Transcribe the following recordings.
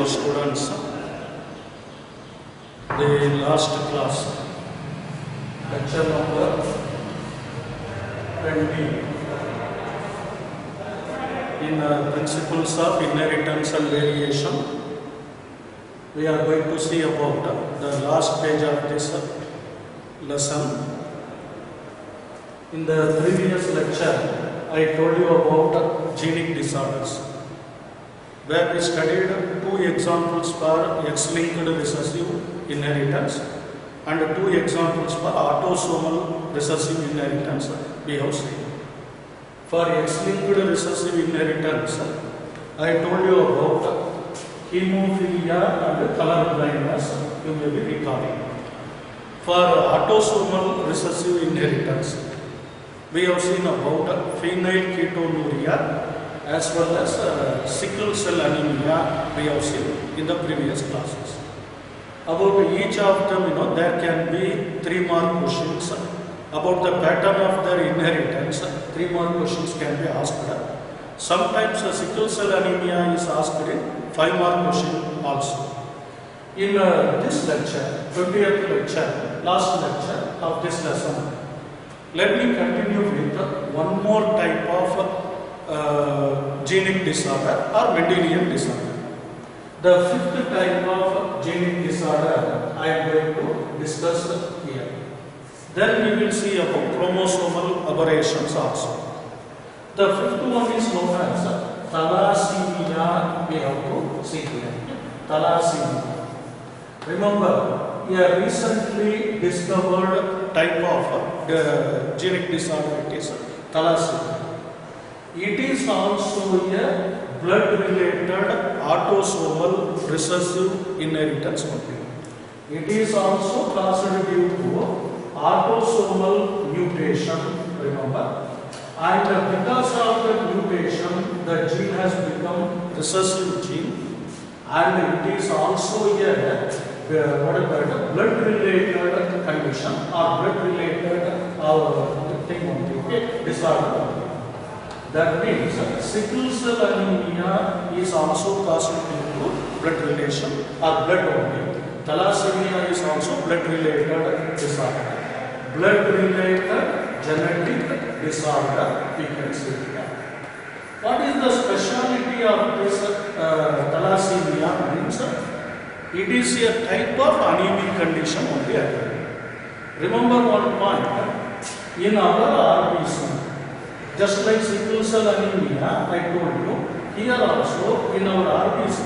students. The last class, lecture number 20, in principles of inheritance and variation. We are going to see about the last page of this lesson. In the previous lecture, I told you about genic disorders, where we studied two examples for X-linked recessive inheritance and two examples for autosomal recessive inheritance we have seen. For X-linked recessive inheritance, I told you about hemophilia and color blindness, you may be recalling. For autosomal recessive inheritance, we have seen about phenylketonuria as well as sickle cell anemia we have seen in the previous classes. About each of them, there can be 3 more questions. About the pattern of their inheritance, 3 more questions can be asked. Sometimes sickle cell anemia is asked in 5 more questions also. In this lecture, 20th lecture, last lecture of this lesson, let me continue with one more type of genic disorder or Mendelian disorder. The 5th type of genic disorder I am going to discuss here. Then we will see about chromosomal aberrations also. The 5th one is known as thalassemia. We have to see here. Thalassemia. Remember, a recently discovered type of genic disorder, it is thalassemia. It is also a blood-related autosomal recessive inheritance only. It is also caused due to autosomal mutation, remember. And because of the mutation, the gene has become recessive gene, and it is also a blood-related condition or blood-related thing only, okay, disorder only. That means sickle cell anemia is also caused due to blood relation or blood only. Thalassemia is also blood-related disorder. Blood-related genetic disorder, we can say here. What is the speciality of this thalassemia means? It is a type of anemic condition only. Remember one point, in our RBC, just like sickle cell anemia, I told you, here also in our RBC,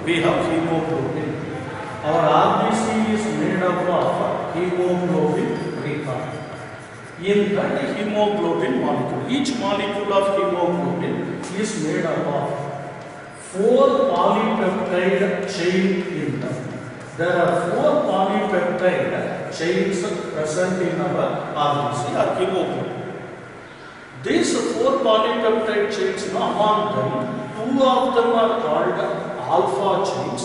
we have hemoglobin. Our RBC is made up of hemoglobin record. In that hemoglobin molecule, each molecule of hemoglobin is made up of 4 polypeptide chain in them. There are 4 polypeptide chains present in our RBC or hemoglobin. These 4 polypeptide chains, among them, 2 of them are called alpha chains,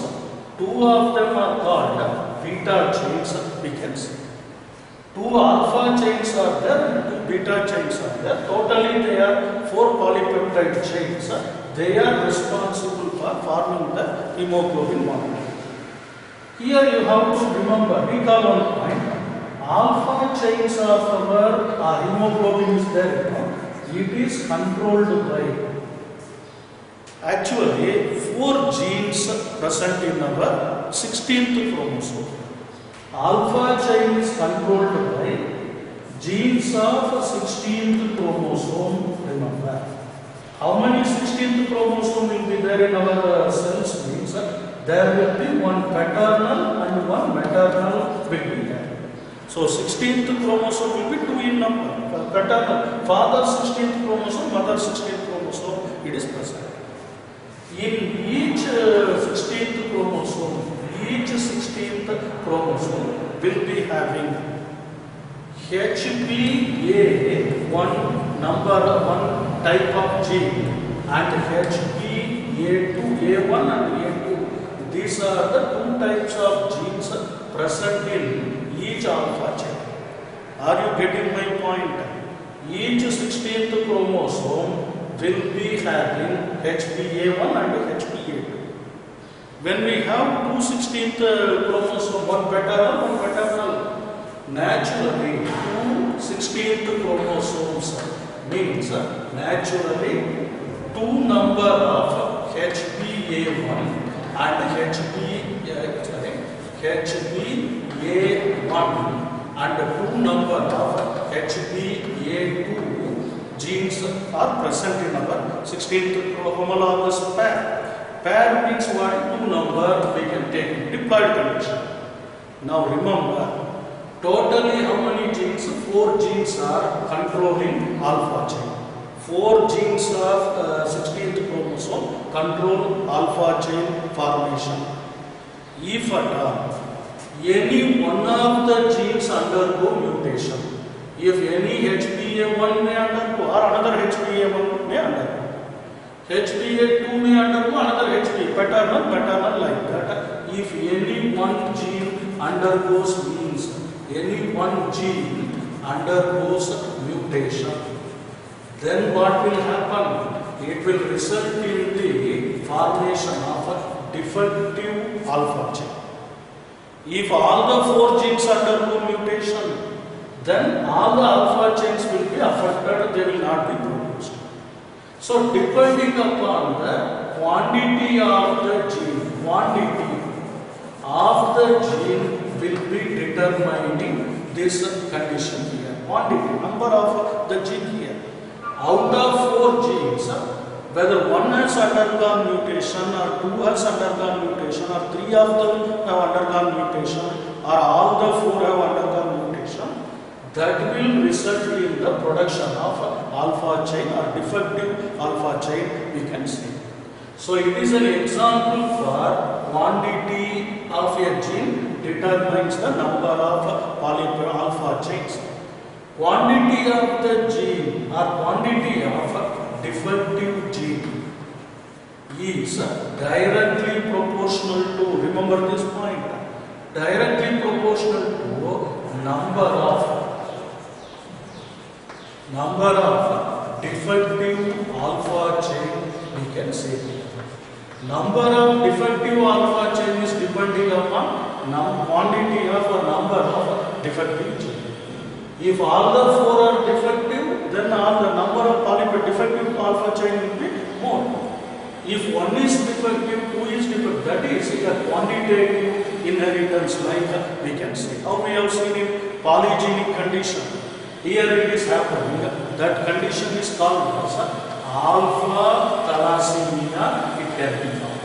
2 of them are called beta chains, we can say. 2 alpha chains are there and 2 beta chains are there. Totally they are 4 polypeptide chains. They are responsible for forming the hemoglobin molecule. Here you have to remember, recall one point. Alpha chains of our hemoglobin is there. It is controlled by actually 4 genes present in our 16th chromosome. Alpha chain is controlled by genes of 16th chromosome, remember. How many 16th chromosome will be there in our cells means there will be one paternal and one maternal will be there. So 16th chromosome will be 2 in number. Paternal, father 16th chromosome, mother 16th chromosome, it is present. In each 16th chromosome, each 16th chromosome will be having HPA, one type of gene, and HPA2, A1 and A2. These are the 2 types of genes present in each alpha chain. Are you getting my point? Each 16th chromosome will be having HPA1 and HPA2. When we have 2/16th chromosome, one paternal, naturally 2/16th chromosomes means naturally two number of HBA1 and HBA1 and two number of HBA2 genes are present in our 16th homologous pair. Pair means what? Two number we can take diploid condition. Now remember, totally how many genes? 4 genes are controlling alpha chain. 4 genes of 16th chromosome control alpha chain formation. If at all any one of the genes undergo mutation, if any HBA1 may undergo or another HBA1 may undergo, HBA2 may undergo another HBA, paternal like that. If any one gene undergoes means any one gene undergoes mutation, then what will happen? It will result in the formation of a defective alpha chain. If all the 4 genes undergo mutation, then all the alpha chains will be affected, they will not be produced. So depending upon the quantity of the gene, will be determining this condition here. Quantity, number of the gene here. Out of 4 genes, whether one has undergone mutation or 2 has undergone mutation or 3 of them have undergone mutation or all the 4 have undergone mutation, that will result in the production of alpha chain or defective alpha chain, we can say. So it is an example for quantity of a gene determines the number of polyper alpha chains. Quantity of the gene or quantity of defective gene is directly proportional to, remember this point, directly proportional to number of defective alpha chain, we can say. Number of defective alpha chain is depending upon quantity of a number of defective chain. If all the 4 are defective, then all the number of polyper defective alpha chain will be more. If one is defective, 2 is defective, that is a quantitative inheritance, like we can say. How we have seen in polygenic condition. Here it is happening. That condition is called as alpha thalassemia. It can be found.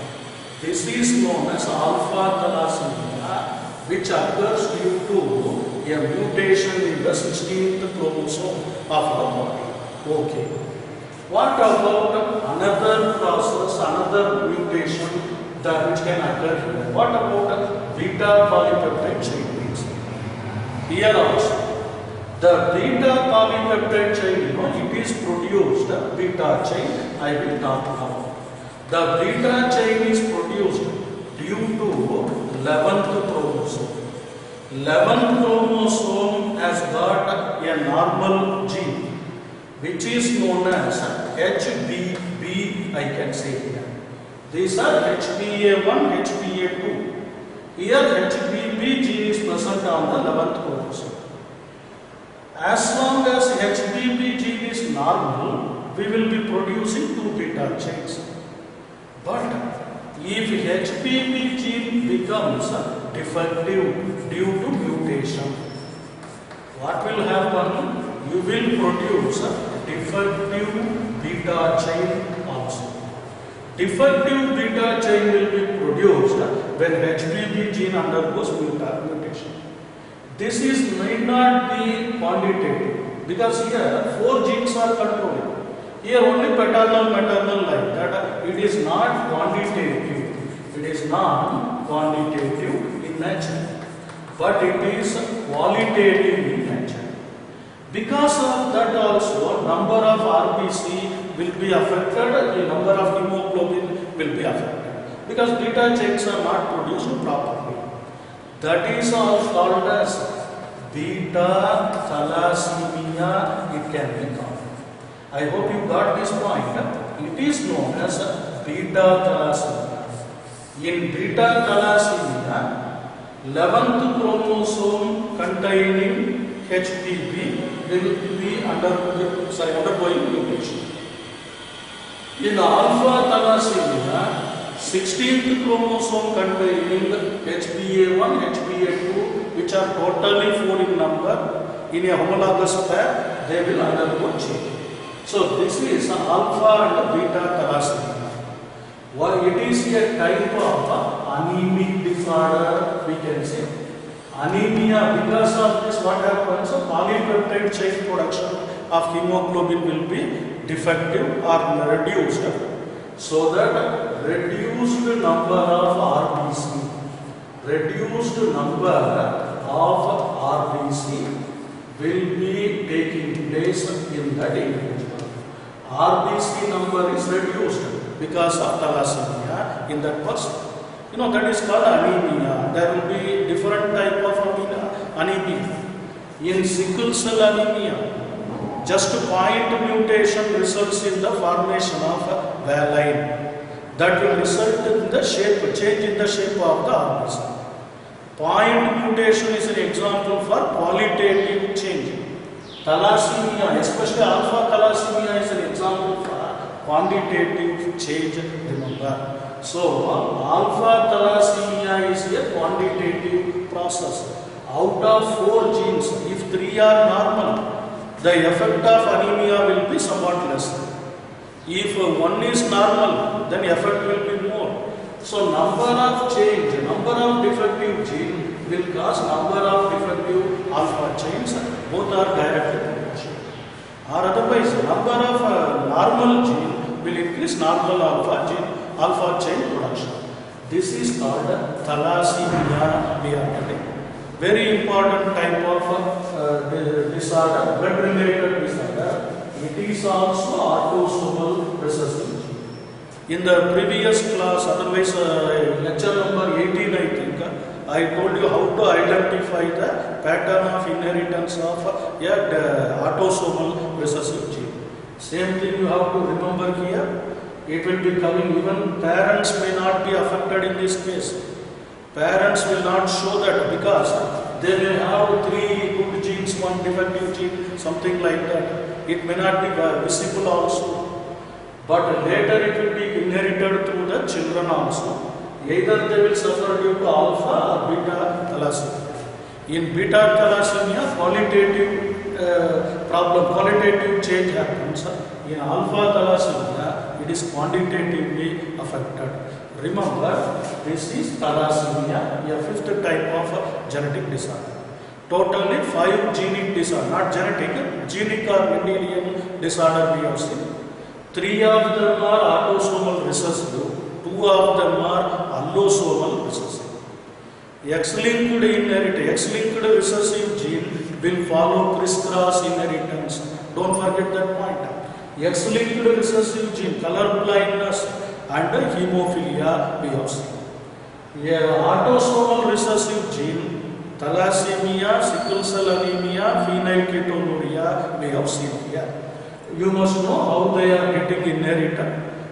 This is known as alpha thalassemia, which occurs due to a mutation in the 16th chromosome of the body. Okay. What about another process, another mutation that which can occur here? What about beta polypeptide chain? Here also, the beta polypeptide chain, it is produced, beta chain, I will talk about. The beta chain is produced due to 11th chromosome. 11th chromosome has got a normal gene, which is known as HBB, I can say here. These are HBA1, HBA2. Here HBB gene is present on the 11th chromosome. As long as HBB gene is normal, we will be producing 2 beta chains. But if HBB gene becomes defective due to mutation, what will happen? You will produce defective beta chain also. Defective beta chain will be produced when HBB gene undergoes mutation. This is may not be quantitative, because here 4 genes are controlling. Here only paternal, maternal like that. It is not quantitative. It is not quantitative in nature, but it is qualitative in nature. Because of that also, number of RBC will be affected, the number of hemoglobin will be affected, because beta chains are not produced properly. That is all called as beta thalassemia, it can be called. I hope you got this point. It is known as beta thalassemia. In beta thalassemia, 11th chromosome containing HBB will be undergoing mutation. In alpha thalassemia, 16th chromosome containing HBA1, HBA2, which are totally 4 in number, in a homologous pair, they will undergo change. So this is alpha and beta thalassemia. It is a type of anemic disorder, we can say. Anemia, because of this, what happens? Polypeptide chain production of hemoglobin will be defective or reduced, so that reduced number of RBC will be taking place in that individual. RBC number is reduced because of thalassemia in that person. That is called anemia. There will be different type of anemia. In sickle cell anemia, just point mutation results in the formation of valine. That will result in the change in the shape of the RBC. Point mutation is an example for qualitative change. Thalassemia, especially alpha thalassemia, is an example for quantitative change, remember. So, alpha thalassemia is a quantitative process. Out of 4 genes, if 3 are normal, the effect of anemia will be somewhat less. If 1 is normal, then effect will be more. So, number of change, number of defective gene will cause number of defective alpha chains, both are directly proportional. Or otherwise, number of normal gene will increase normal alpha chain production. This is called thalassemia, we are getting. Very important type of disorder, blood related disorder. It is also autosomal recessive. In the previous class, otherwise lecture number 18, I think, I told you how to identify the pattern of inheritance of autosomal recessive gene. Same thing you have to remember here. It will be coming, even parents may not be affected in this case. Parents will not show that because they may have 3 good genes, 1 defective gene, something like that. It may not be visible also. But later it will be inherited through the children also. Either they will suffer due to alpha or beta thalassemia. In beta thalassemia, qualitative change happens. In alpha thalassemia, it is quantitatively affected. Remember, this is thalassemia, a 5th type of genetic disorder. Totally 5 genic disorder, not genetic, genic or Mendelian disorder we have seen. 3 of them are autosomal recessive, 2 of them are allosomal recessive. X-linked recessive gene will follow crisscross inheritance. Don't forget that point. X-linked recessive gene, color blindness and hemophilia we have seen. Autosomal recessive gene, thalassemia, sickle cell anemia, phenylketonuria we have seen here. You must know how they are getting inherited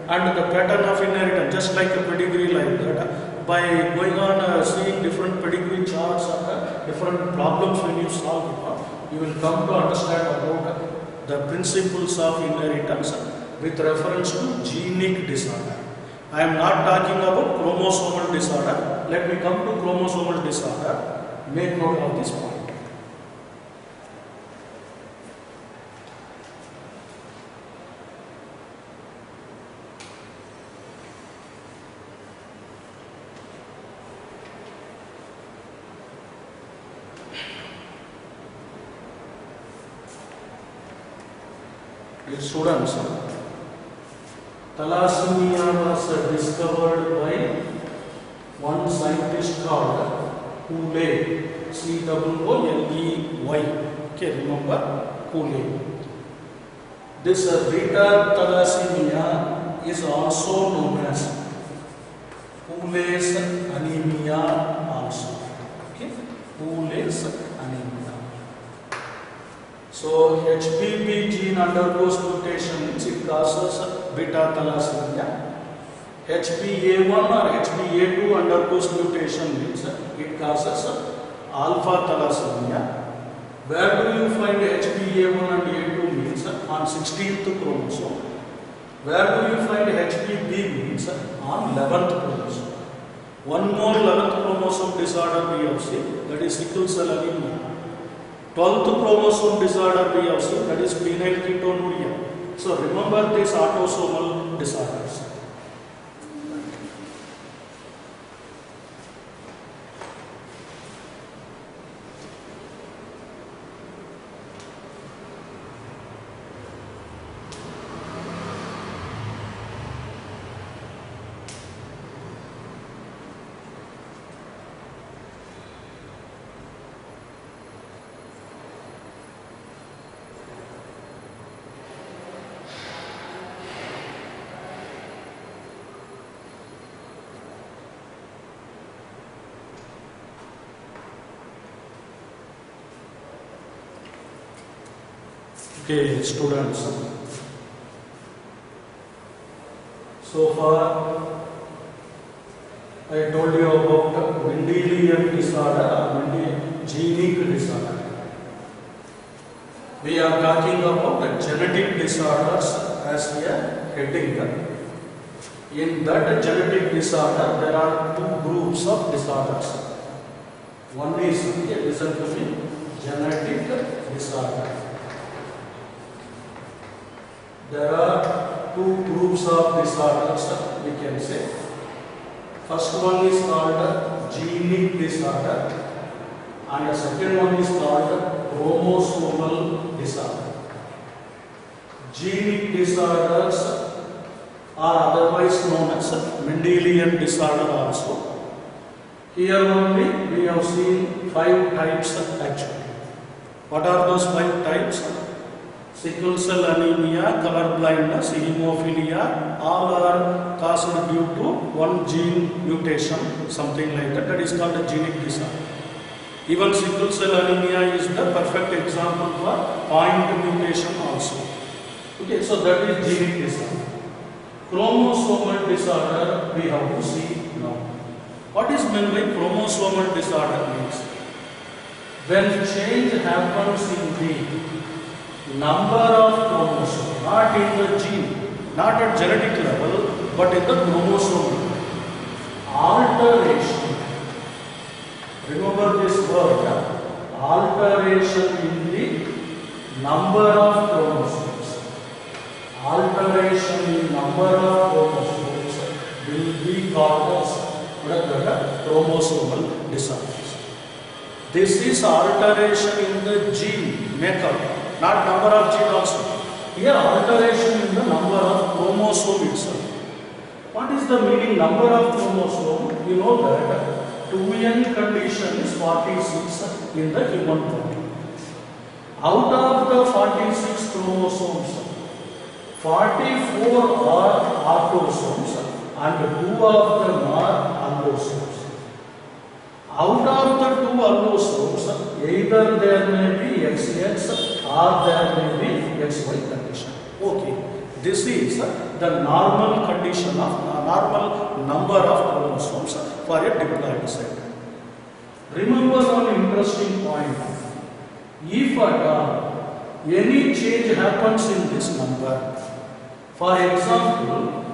and the pattern of inheritance, just like a pedigree like that. By going on seeing different pedigree charts and different problems when you solve it, you will come to understand about the principles of inheritance with reference to genic disorder. I am not talking about chromosomal disorder. Let me come to chromosomal disorder. Make note of this point. Dear students, thalassemia was discovered by one scientist called Cooley, C-O-O-L-E-Y. Okay, remember Cooley. This beta thalassemia is also known as Cooley's anemia also. Okay, Cooley's anemia. So HBB gene undergoes mutation, it causes beta thalassemia. HbA1 or HbA2 undergoes mutation means it causes alpha thalassemia. Where do you find HbA1 and A2 means on 16th chromosome. Where do you find HbB means on 11th chromosome. One more 11th chromosome disorder we have seen, that is sickle cell anemia. 12th chromosome disorder we have seen, that is phenylketonuria. So remember these autosomal disorders. Okay, students. So far, I told you about Mendelian disorder or Mendelian disorder. We are talking about genetic disorders as a heading. In that genetic disorder, there are two groups of disorders. One is, listen to me, genetic disorder. There are two groups of disorders, we can say. First one is called genic disorder and the second one is called chromosomal disorder. Genic disorders are otherwise known as Mendelian disorder also. Here only we have seen 5 types actually. What are those 5 types? Sickle cell anemia, color blindness, hemophilia, all are caused due to one gene mutation, something like that. That is called a genic disorder. Even sickle cell anemia is the perfect example for point mutation also. Okay, so that is genic disorder. Chromosomal disorder we have to see now. What is meant by chromosomal disorder means? When change happens in the number of chromosomes, not in the gene, not at genetic level, but in the chromosome. Alteration. Remember this word, alteration in the number of chromosomes. Alteration in number of chromosomes will be called as chromosomal disorders. This is alteration in the gene makeup. Not number of gene also. Here alteration in the number of chromosome itself. What is the meaning number of chromosome? You know that 2n condition is 46 in the human body. Out of the 46 chromosomes, 44 are autosomes and 2 of them are allosomes. Out of the 2 allosomes, either there may be XX or there may be XY condition. Okay, this is the normal condition of normal number of chromosomes for a diploid cell. Remember one interesting point. If at all any change happens in this number, for example,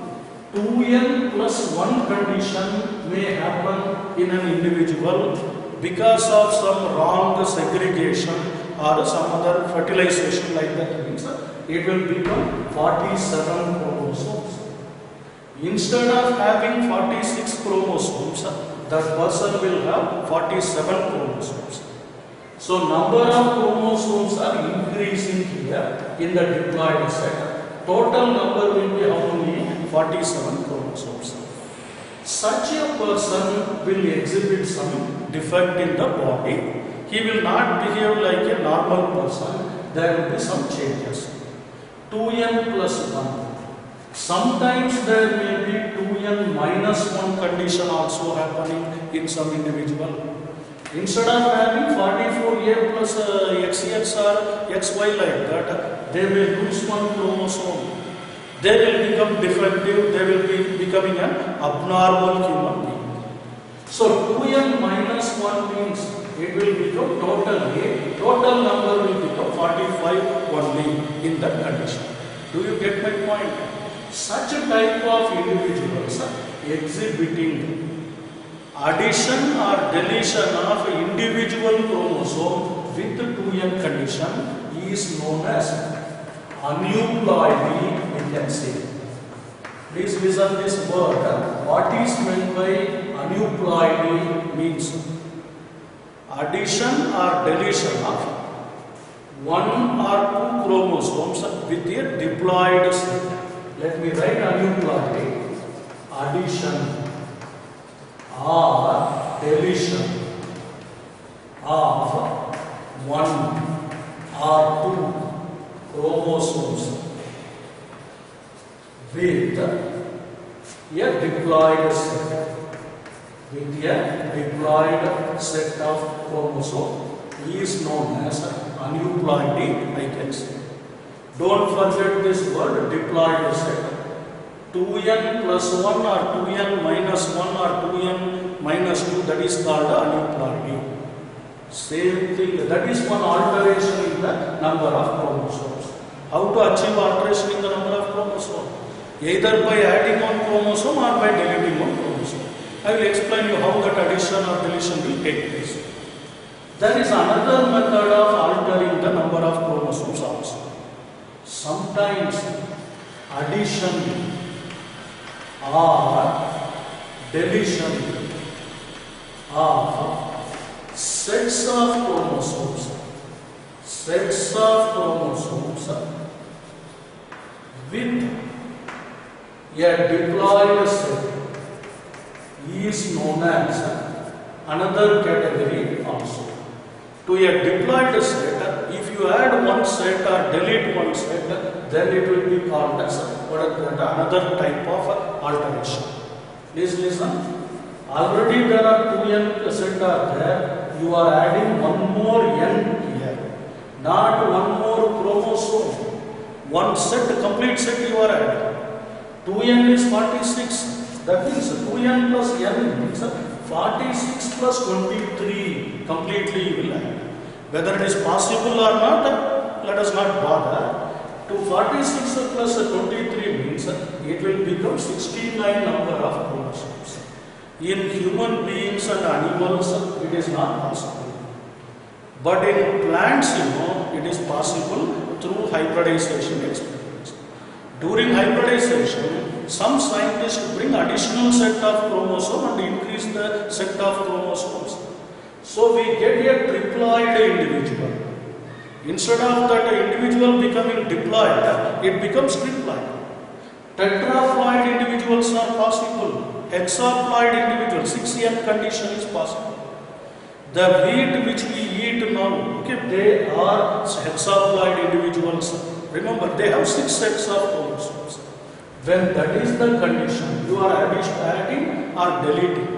2n plus 1 condition may happen in an individual because of some wrong segregation or some other fertilization, like that means it will become 47 chromosomes. Instead of having 46 chromosomes, that person will have 47 chromosomes. So number of chromosomes are increasing here in the diploid set. Total number will be how many? 47 chromosomes. Such a person will exhibit some defect in the body. He will not behave like a normal person. There will be some changes. 2n plus 1. Sometimes there may be 2n minus 1 condition also happening in some individual. Instead of having 44a plus XX or XY like that, they may lose 1 chromosome. they will become defective, they will be becoming an abnormal human being. So 2n minus 1 means it will become total number will become 45 only in that condition. Do you get my point? Such a type of individuals exhibiting addition or deletion of individual chromosome with 2n condition is known as aneuploidy, we can say. Please listen this word. What is meant by aneuploidy means addition or deletion of one or two chromosomes with a diploid set. Let me write aneuploidy. Addition or deletion of one or two chromosomes with a diploid set. With a diploid set of chromosome is known as aneuploidy, I can say. Don't forget this word diploid set. 2n plus 1 or 2n minus 1 or 2n minus 2, that is called aneuploidy. Same thing, that is one alteration in the number of chromosomes. How to achieve alteration in the number of chromosomes? Either by adding one chromosome or by deleting one chromosome. I will explain you how that addition or deletion will take place. There is another method of altering the number of chromosomes also. Sometimes addition or deletion of sets of chromosomes with a diploid set is known as another category also. To a diploid set, if you add one set or delete one set, then it will be called as another type of alteration. Please listen. Already there are 2n set are there. You are adding one more n here. Not one more chromosome. One set, complete set you are adding. 2n is 46. That means 2n plus n means 46 plus 23 completely you will add. Whether it is possible or not, let us not bother. To 46 plus 23 means it will become 69 number of chromosomes. In human beings and animals, it is not possible. But in plants, it is possible through hybridization experiments. During hybridization, some scientists bring additional set of chromosomes and increase the set of chromosomes. So we get a triploid individual. Instead of that individual becoming diploid, it becomes triploid. Tetraploid individuals are possible. Hexaploid individuals, 6n condition is possible. The wheat which we eat now, they are hexaploid individuals. Remember, they have 6 sets of chromosomes. When that is the condition, you are adding or deleting.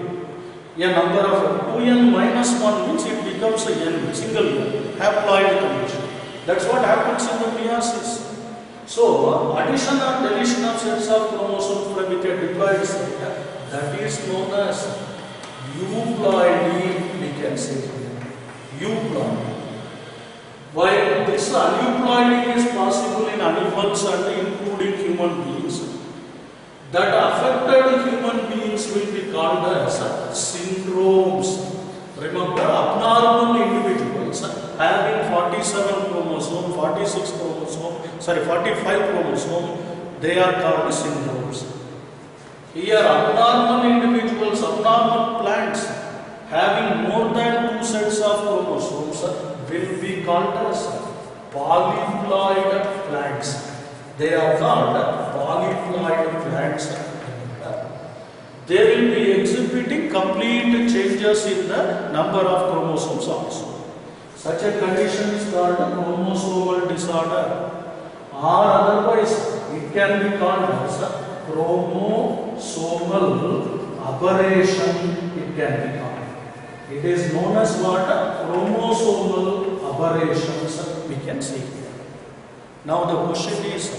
A number of 2n minus 1 means it becomes a n, single n, haploid condition. That's what happens in the meiosis. So, addition or deletion of sets of chromosomes with a diploid set, that is known as euploidy, we can say. Euploidy. While this aneuploidy is possible in animals and including human beings, that affected human beings will be called as syndromes. Remember, abnormal individuals having 47 chromosome, 46 chromosome, 45 chromosome, they are called syndromes. Here, abnormal individuals, abnormal plants having more than 2 sets of chromosomes will be called as polyploid plants. They are called polyploid plants. They will be exhibiting complete changes in the number of chromosomes also. Such a condition is called a chromosomal disorder, or otherwise it can be called as a chromosomal aberration. It can be called. It is known as what? Chromosomal aberrations, we can see here. Now the question is,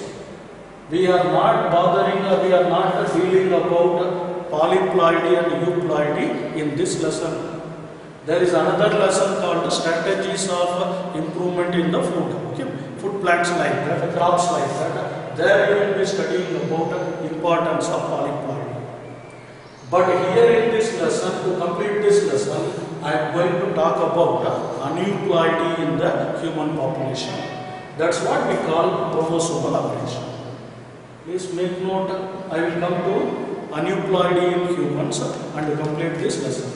We are not bothering or we are not dealing about polyploidy and euploidy in this lesson. There is another lesson called strategies of improvement in the food. Okay? Food plants like that, crops like that. There you will be studying about importance of polyploidy. But here in this lesson, to complete this lesson, I am going to talk about aneuploidy in the human population. That's what we call chromosomal aberration. Please make note, I will come to aneuploidy in humans and complete this lesson.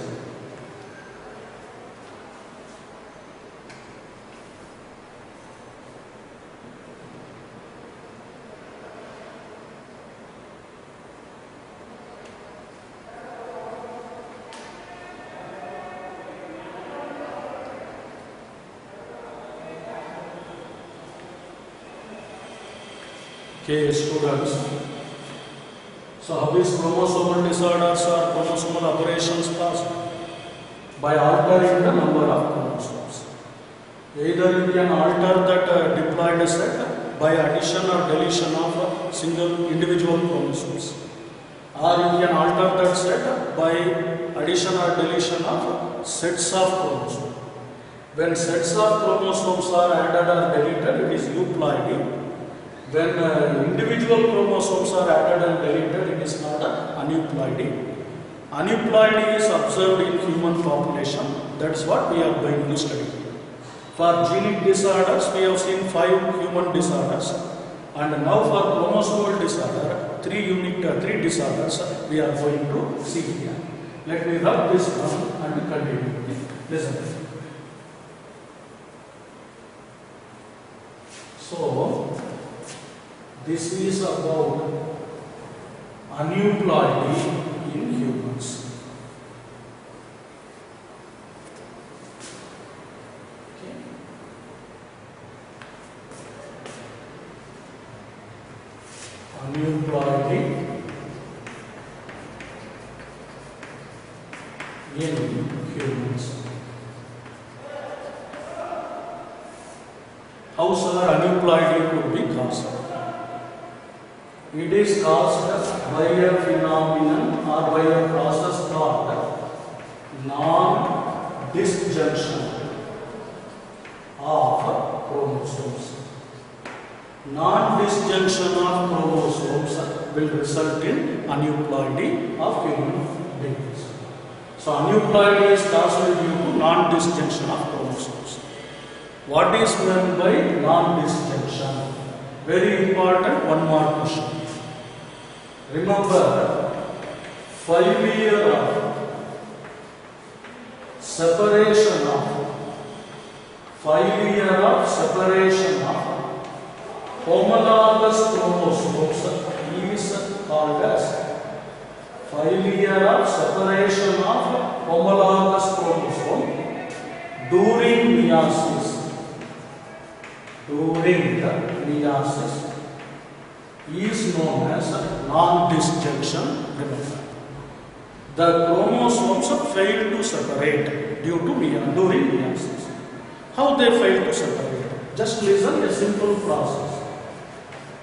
Okay, students. So how is chromosomal disorders or chromosomal aberrations caused? By altering the number of chromosomes. Either you can alter that diploid set by addition or deletion of single individual chromosomes, or you can alter that set by addition or deletion of sets of chromosomes. When sets of chromosomes are added or deleted, it is euploidy. When individual chromosomes are added and deleted, it is not aneuploidy. Aneuploidy is observed in human population. That is what we are going to study. For genic disorders, we have seen 5 human disorders, and now for chromosomal disorder, 3 disorders we are going to see here. Let me rub this one and continue. Listen. So, this is about aneuploidy in humans. Okay. Aneuploidy in humans. How sir aneuploidy could be caused? It is caused by a phenomenon or by a process called non-disjunction of chromosomes. Non-disjunction of chromosomes will result in aneuploidy of human beings. So aneuploidy is caused due to non-disjunction of chromosomes. What is meant by non-disjunction? Very important, one more question. Remember, failure of separation of homologous chromosomes is called as failure of separation of homologous chromosome during meiosis. During the meiosis is known as non-disjunction. Remember, the chromosomes fail to separate due to during meiosis. How they fail to separate? Just listen, a simple process.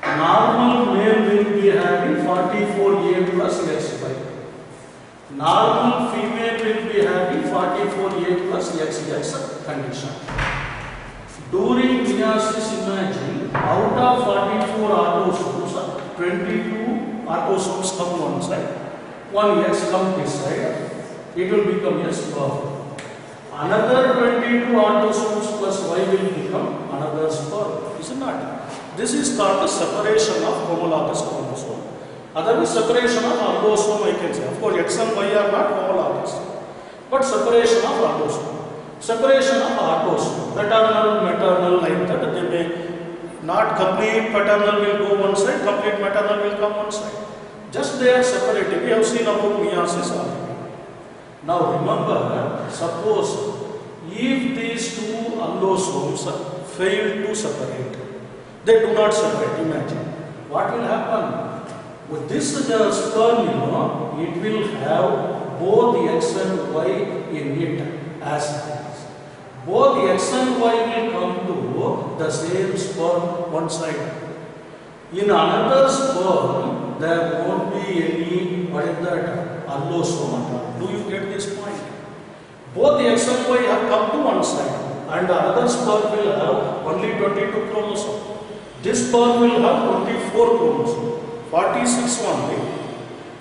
Normal male will be having 44A plus XY. Normal female will be having 44A plus XX condition. During meiosis, imagine out of 44 autosomes, 22 autosomes come one side, one X come this side, it will become a sperm. Another 22 autosomes plus Y will become another sperm. Is it not? This is called the separation of homologous chromosome. Otherwise, separation of allosome I can say. Of course, X and Y are not homologous, but separation of allosome. Separation of autosome, paternal, maternal, like that, they may not complete paternal will go one side, complete maternal will come one side. Just they are separated. We have seen about meiosis already. Now remember, suppose if these two allosomes fail to separate, they do not separate, imagine. What will happen? With this sperm, it will have both the X and Y in it as both the X and Y will come to the same sperm one side. In another sperm, there won't be any, what is that, allosome. Do you get this point? Both X and Y have come to one side, and another sperm will have only 22 chromosomes. This sperm will have 24 chromosomes, 46 only.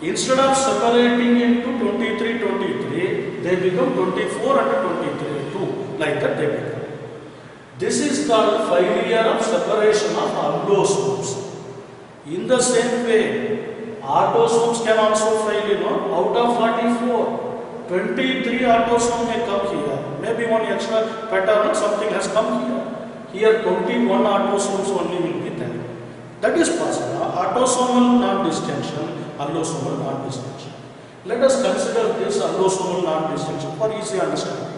Instead of separating into 23, 23, they become 24 and 23, 2, like that they become. This is called failure of separation of allosomes. In the same way, autosomes can also fail, out of 44, 23 autosomes may come here. Maybe one extra pattern or something has come here. Here 21 autosomes only will be there. That is possible. Autosomal non-distinction, allosomal non-distinction. Let us consider this allosomal non-distinction for easy understanding.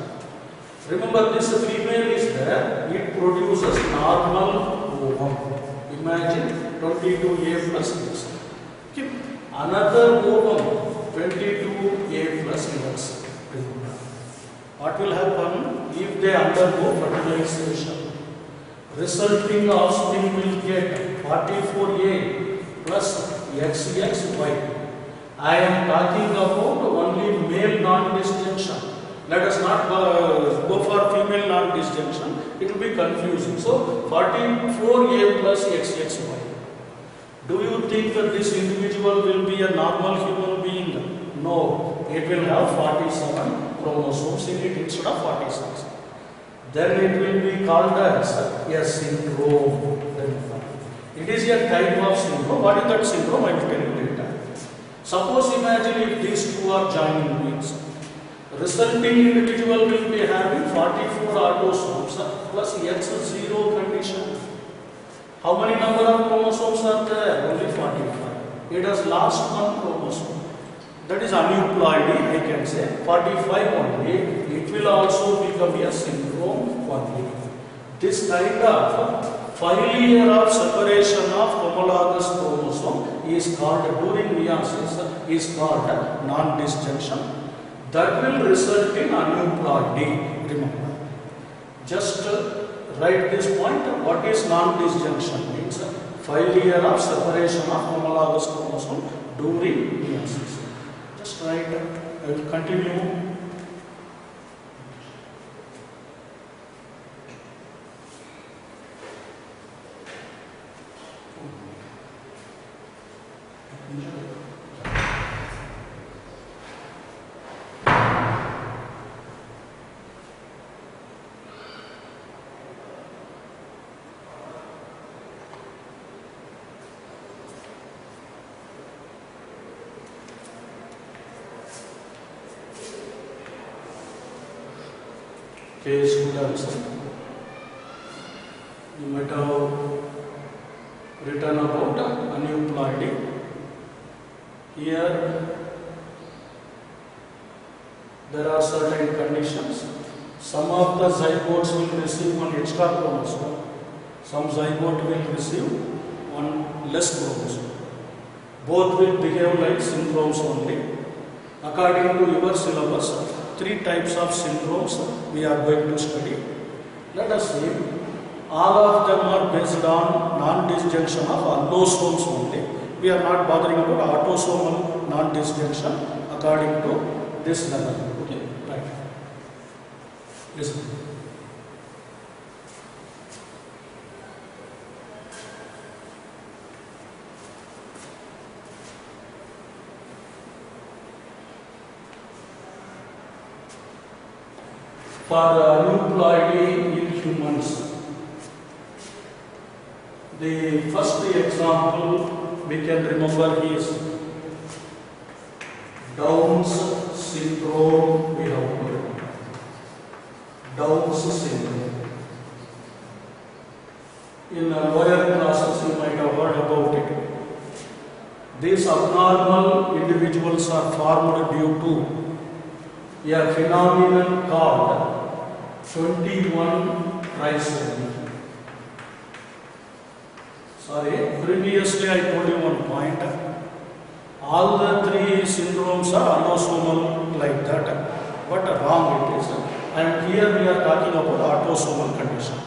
Remember, this female is there, it produces normal ovum. Imagine 22A plus X. Keep another ovum, 22A plus X. What will happen if they undergo fertilization? Resulting offspring will get 44A plus XXY. I am talking about only male non-distinction. Let us not go for female non-distinction. It will be confusing. So 44A plus XXY. Do you think that this individual will be a normal human being? No. It will have 47 chromosomes in it instead of 46. Then it will be called as a syndrome. It is a type of syndrome. What is that syndrome? I will tell you later. Suppose imagine if these two are joining beings. Resulting individual will be having 44 autosomes plus X0 condition. How many number of chromosomes are there? Only 45. It has lost one chromosome. That is aneuploidy, I can say. 45 only. It will also become a syndrome only. This kind of failure of separation of homologous chromosome is called, during meiosis, is called non-distinction. That will result in aneuploidy. Remember. Just write this point. What is non-disjunction? Means failure of separation of homologous chromosome during meiosis. Just write. I will continue. Okay, students, you might have written about aneuploidy. Here, there are certain conditions. Some of the zygotes will receive one extra chromosome. Some zygote will receive one less chromosome. Both will behave like syndromes only. According to your syllabus, 3 types of syndromes we are going to study. Let us see. All of them are based on non-disjunction of allosomes only. We are not bothering about autosomal non-disjunction according to this level. Okay, right. Listen. For aneuploidy in humans, the first example we can remember is Down's syndrome. We have heard Down's syndrome. In lower classes, you might have heard about it. These abnormal individuals are formed due to a phenomenon called 21 trisomy. Sorry, previously I told you one point. All the 3 syndromes are allosomal like that, but wrong it is. And here we are talking about autosomal condition.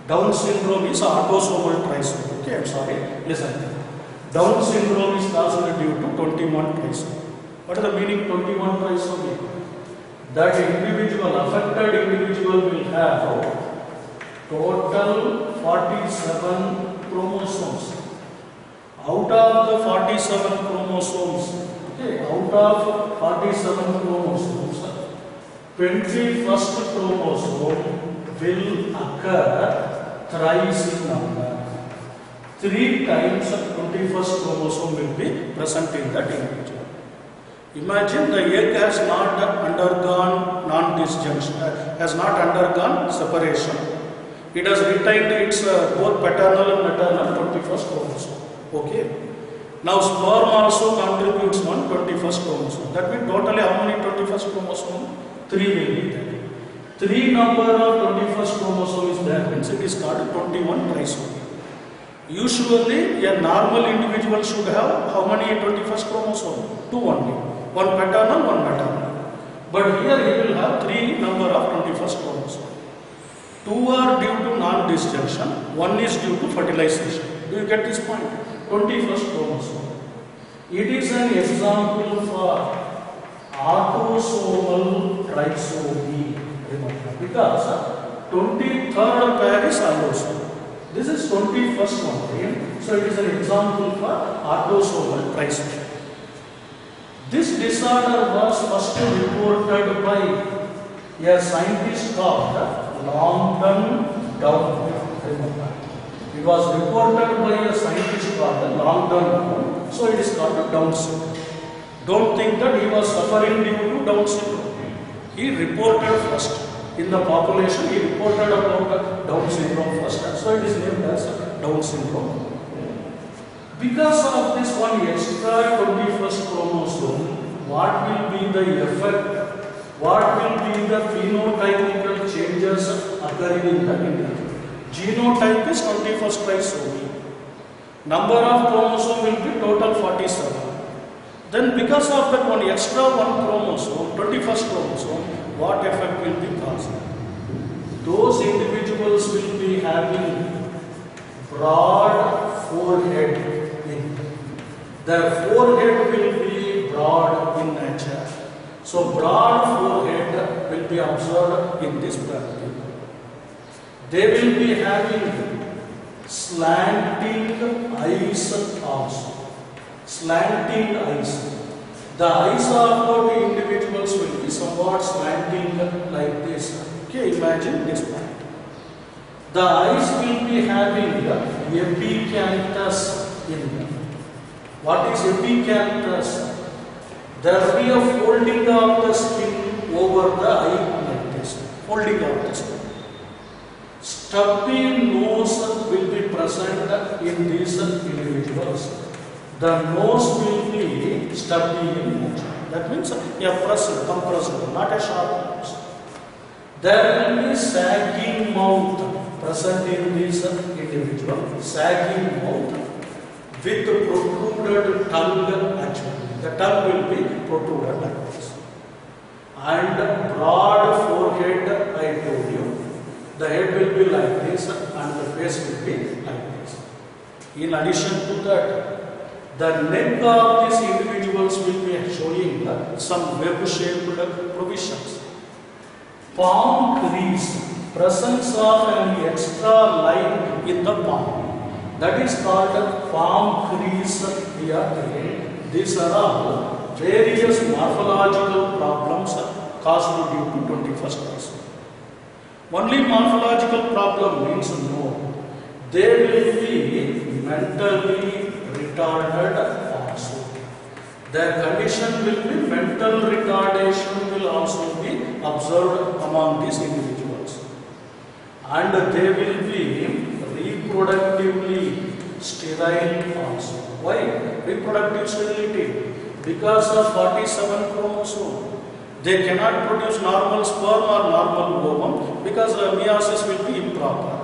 Down syndrome is autosomal trisomy. Okay, I'm sorry. Listen. Down syndrome is caused due to 21 trisomy. What is the meaning 21 trisomy? That individual, affected individual will have total 47 chromosomes. Out of the 47 chromosomes, okay, out of 47 chromosomes, 21st chromosome will occur thrice in number. 3 times 21st chromosome will be present in that individual. Imagine the egg has not undergone non-disjunction, has not undergone separation. It has retained its both paternal and maternal 21st chromosome. Okay. Now sperm also contributes one 21st chromosome. That means totally how many 21st chromosome? 3 will be there. 3 number of 21st chromosome is there, means it is called 21 trisomy. Usually a normal individual should have how many 21st chromosome? 2 only. One paternal, one maternal. But here he will have 3 number of 21st chromosome. 2 are due to non-disjunction, 1 is due to fertilization. Do you get this point? 21st chromosome. It is an example for autosomal trisomy. Remember, because 23rd pair is allosome. This is 21st one. So it is an example for autosomal trisomy. This disorder was first reported by a scientist called Langdon Down. Remember, it was reported by a scientist called Langdon Down. So it is called Down syndrome. Don't think that he was suffering due to Down syndrome. He reported first. In the population, he reported about Down syndrome first. So it is named as Down syndrome. Because of this one extra 21st chromosome, what will be the effect? What will be the phenotypical changes occurring in the individual? Genotype is 21st trisomy. Number of chromosome will be total 47. Then because of that one extra one chromosome, 21st chromosome, what effect will be caused? Those individuals will be having broad forehead. Their forehead will be broad in nature. So broad forehead will be observed in this pair. They will be having slanting eyes also. Slanting eyes. The eyes of the individuals will be somewhat slanting like this. Okay, imagine this point. The eyes will be having epicanthus in them. What is epicanthus? There will be a folding of the skin over the eye like this. Folding of the skin. Stubby nose will be present in these individuals. The nose will be stubby in nature. That means a pressed, compressed, not a sharp nose. There will be sagging mouth present in these individuals. Sagging mouth with protruded tongue actually. The tongue will be protruded like this. And broad forehead, I told you. The head will be like this and the face will be like this. In addition to that, the neck of these individuals will be showing some web-shaped provisions. Palm crease, presence of an extra line in the palm. That is called palm crease here. These are all various morphological problems caused due to 21st trisomy. Only morphological problem means no. They will be mentally retarded also. Their condition will be mental retardation will also be observed among these individuals. And they will be reproductively sterile also. Why? Reproductive sterility. Because of 47 chromosome. They cannot produce normal sperm or normal ovum because meiosis will be improper.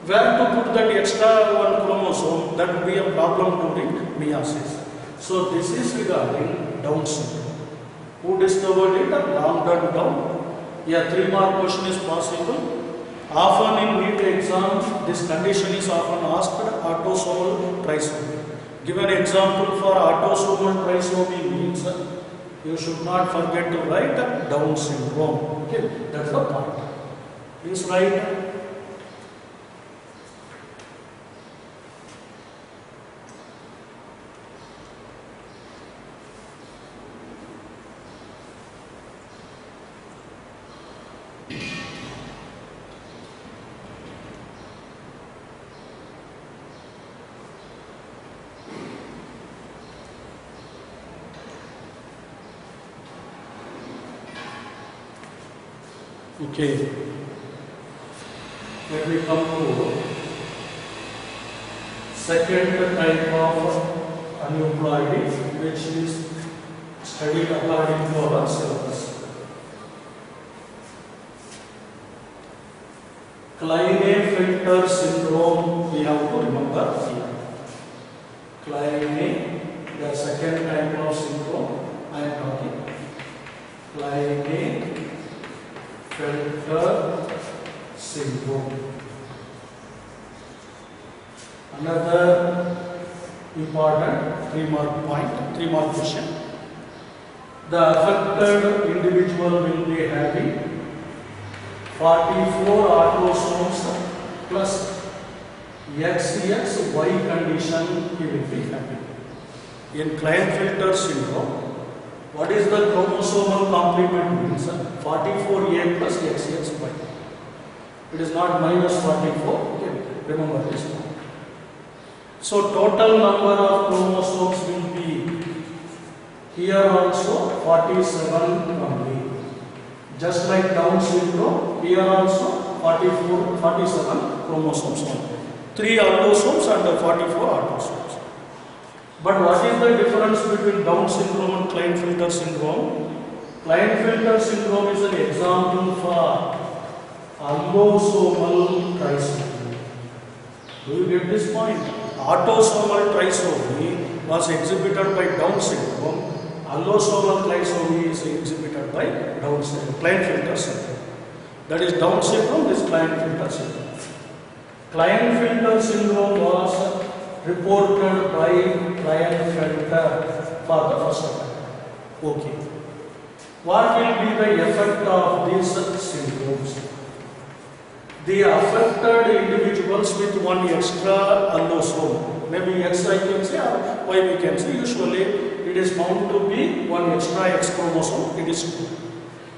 Where to put that extra one chromosome, that will be a problem during meiosis. So this is regarding Down syndrome. Who discovered it? Langdon Down. Yeah, 3 more question is possible. Often in NEET exam, this condition is often asked autosomal trisomy. Give an example for autosomal trisomy means you should not forget to write Down syndrome. Okay, that's the point. Please write. Okay, when we come to second type of aneuploidy, which is studied according to our syllabus. Klinefelter syndrome we have to remember here. The second type of syndrome I am talking. Klinefelter syndrome. Another important 3-mark question. The affected individual will be having 44 autosomes plus XXY condition he will be having. In Klinefelter syndrome, what is the chromosomal complement means? 44A plus XXY. It is not minus 44. Okay, remember this one. So total number of chromosomes will be here also 47 only. Just like Down syndrome, here also 47 chromosomes only. 3 autosomes and 44 autosomes. But what is the difference between Down syndrome and Klinefelter syndrome? Klinefelter syndrome is an example for allosomal trisomy. Do you get this point? Autosomal trisomy was exhibited by Down syndrome. Allosomal trisomy is exhibited by Klinefelter syndrome. That is Down syndrome, this Klinefelter syndrome. Klinefelter syndrome was reported by Klinefelter for the first time. Okay. What will be the effect of these syndromes? The affected individuals with one extra allosome, maybe X I can say or Y we can say, usually it is found to be one extra X chromosome, it is true.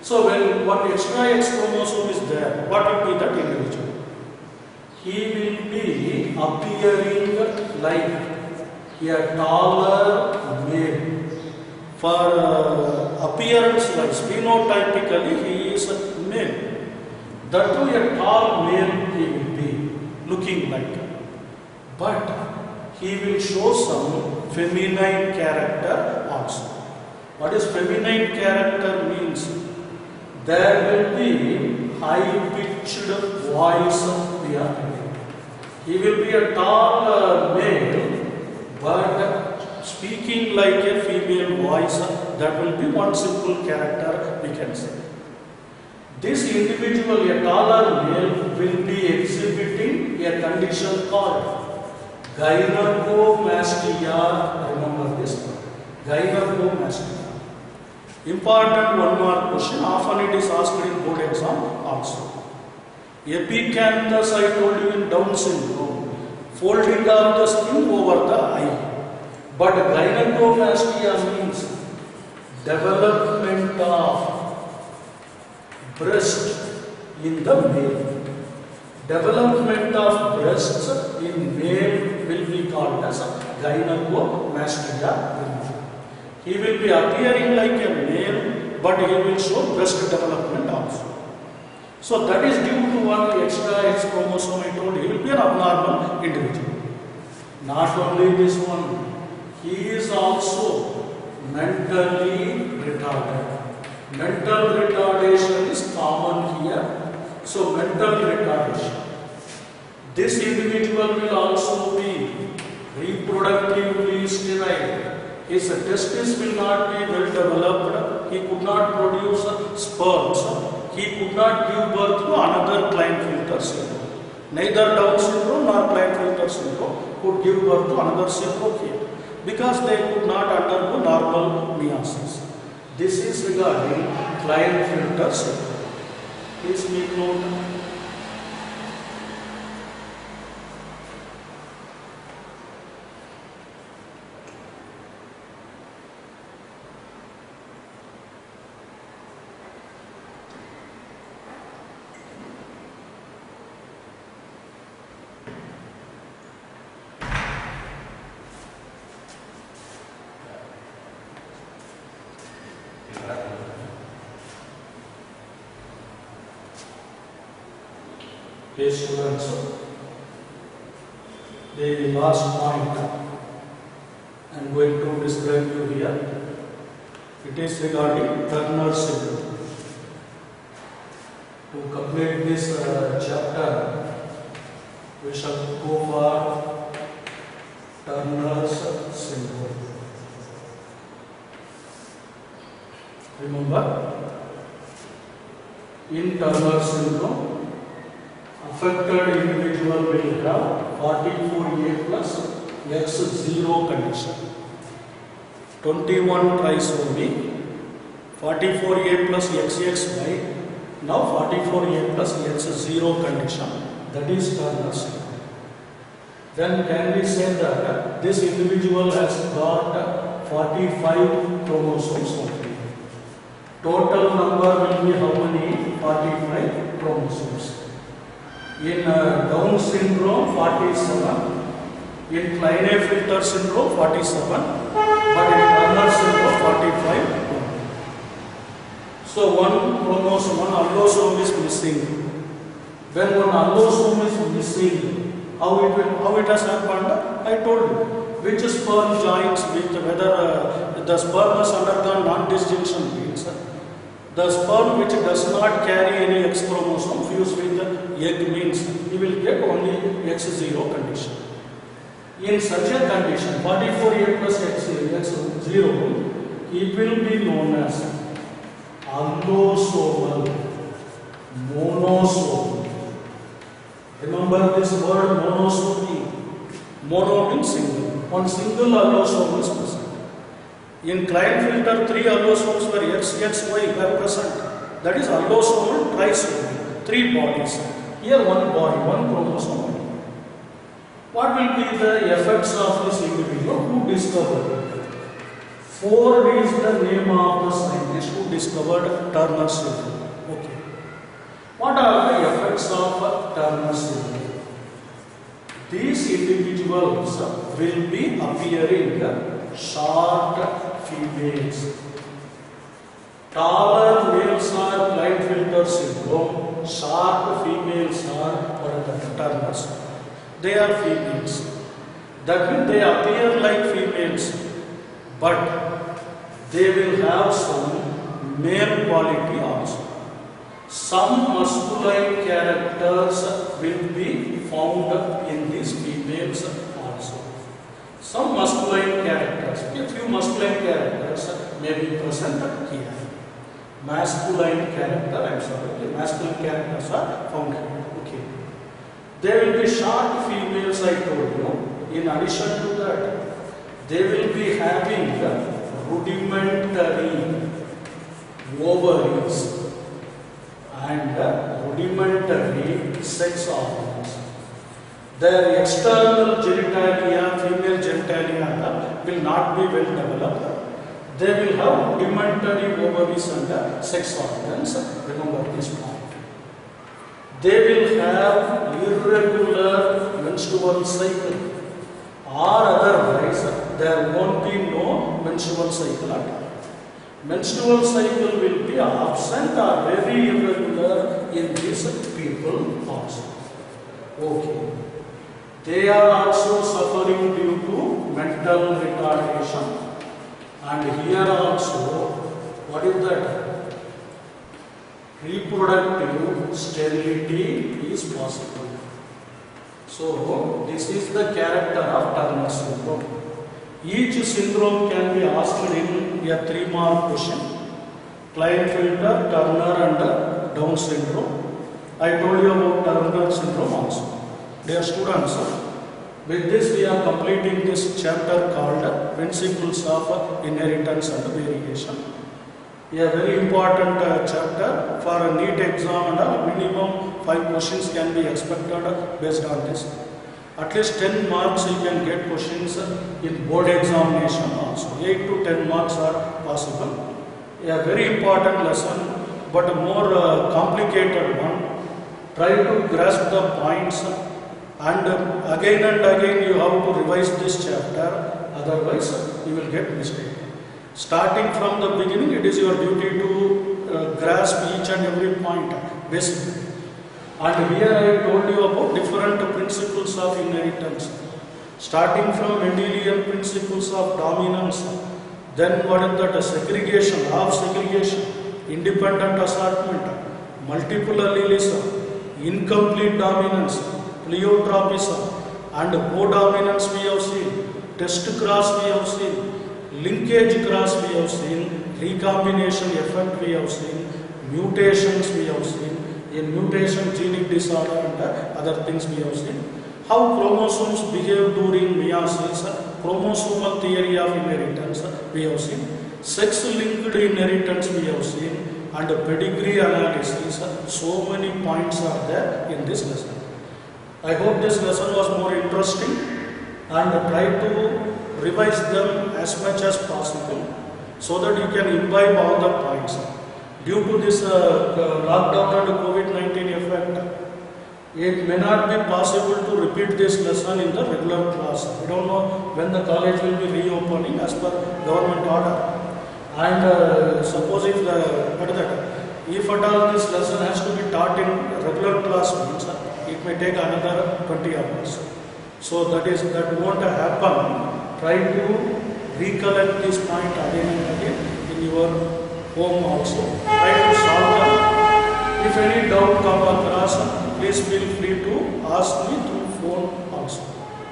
So when one extra X chromosome is there, what will be that individual? He will be appearing like a taller male. For appearance wise, phenotypically he is a male. That too a tall male he will be looking like. But he will show some feminine character also. What is feminine character means? There will be high-pitched voice we are having. He will be a tall male, but speaking like a female voice. That will be one simple character we can say. This individual, a taller male, will be exhibiting a condition called gynecomastia. Remember this one. Gynecomastia. Important 1-mark question. Often it is asked in board exam also. Epicanthus, I told you in Down syndrome, folding of the skin over the eye. But gynecomastia means development of breast in the male. Development of breasts in male will be called as gynecomastia. He will be appearing like a male, but he will show breast development also. So that is due to one extra X chromosome I told you. He will be an abnormal individual. Not only this one, he is also mentally retarded. Mental retardation is common here. So mental retardation. This individual will also be reproductively sterile. His testes will not be well developed. He could not produce sperms. he could not give birth to another Klinefelter syndrome. Neither Down syndrome nor Klinefelter syndrome could give birth to another syndrome here because they could not undergo normal meiosis. This is regarding Klinefelter syndrome. Please make note. Okay, students, the last point I am going to describe you here. It is regarding Turner syndrome. To complete this chapter, we shall go for Turner's syndrome. Remember, in Turner syndrome, affected individual will have 44A plus X0 condition. 21 trisomy, 44A plus XXY, now 44A plus X0 condition, that is Turner syndrome. Then can we say that this individual has got 45 chromosomes only. Total number will be how many? 45 chromosomes. In Down syndrome 47, in Klinefelter syndrome 47, but in Turner syndrome 45. So one chromosome, one allosome is missing. When one allosome is missing, how it has happened? I told you. Which sperm joins with whether the sperm has undergone non-disjunction means the sperm which does not carry any X chromosome fused with the egg means you will get only X0 condition. In such a condition, 44A plus X0, it will be known as allosomal monosomy. Remember this word monosomy. Mono means single. One single allosome is present. In Klinefelter, 3 allosomes were XXY were present. That is allosomal trisomy. 3 bodies. Here one body, one chromosome. What will be the effects of this individual? Who discovered it? Ford is the name of the scientist who discovered Turner syndrome. Okay. What are the effects of Turner syndrome? These individuals will be appearing short females. Taller males are Klinefelter syndrome, short females are Turner syndrome. They are females. That means they appear like females, but they will have some male quality also. Some masculine characters will be found in these females also. Some masculine characters, a few masculine characters may be present here. Masculine characters are found here. Okay. There will be short females, I told you. In addition to that, they will be having rudimentary ovaries and rudimentary sex organs. Their external genitalia, female genitalia, will not be well developed. They will have rudimentary ovaries and sex organs. Remember this point. They will have irregular menstrual cycle, or otherwise there won't be no menstrual cycle at all. Menstrual cycle will be absent or very irregular in these people also. Okay. They are also suffering due to mental retardation, and here also, what is that? Reproductive sterility is possible. So, this is the character of Turner syndrome. Each syndrome can be asked in a 3-mark question. Klinefelter, Turner and Down syndrome. I told you about Turner syndrome also. Dear students, with this we are completing this chapter called Principles of Inheritance and Variation. A very important chapter for a NEET exam, and minimum 5 questions can be expected based on this. At least 10 marks you can get questions in board examination also. 8 to 10 marks are possible. A very important lesson, but a more complicated one. Try to grasp the points, and again and again you have to revise this chapter, otherwise you will get mistake. Starting from the beginning, it is your duty to grasp each and every point basically. And here I told you about different principles of inheritance. Starting from Mendelian principles of dominance, then what is that? Segregation, half segregation, independent assortment, multiple allelism, incomplete dominance, pleiotropism, and codominance we have seen, test cross we have seen, linkage cross we have seen, recombination effect we have seen, mutations we have seen, in mutation genic disorder and other things we have seen, how chromosomes behave during meiosis, chromosomal theory of inheritance we have seen, sex linked inheritance we have seen, and pedigree analysis. So many points are there in this lesson. I hope this lesson was more interesting, and try to revise them as much as possible so that you can imbibe all the points. Due to this lockdown and COVID-19 effect, it may not be possible to repeat this lesson in the regular class. We don't know when the college will be reopening as per government order. And suppose if if at all this lesson has to be taught in regular class means it may take another 20 hours. So that won't happen. Try to recollect this point again and again in your home also. Try to solve them. If any doubt come across, please feel free to ask me through phone also.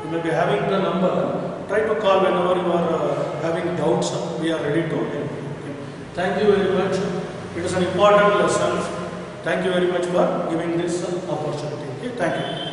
You may be having the number. Try to call whenever you are having doubts. We are ready to help you. Okay. Thank you very much. It is an important lesson. Thank you very much for giving this opportunity. Okay. Thank you.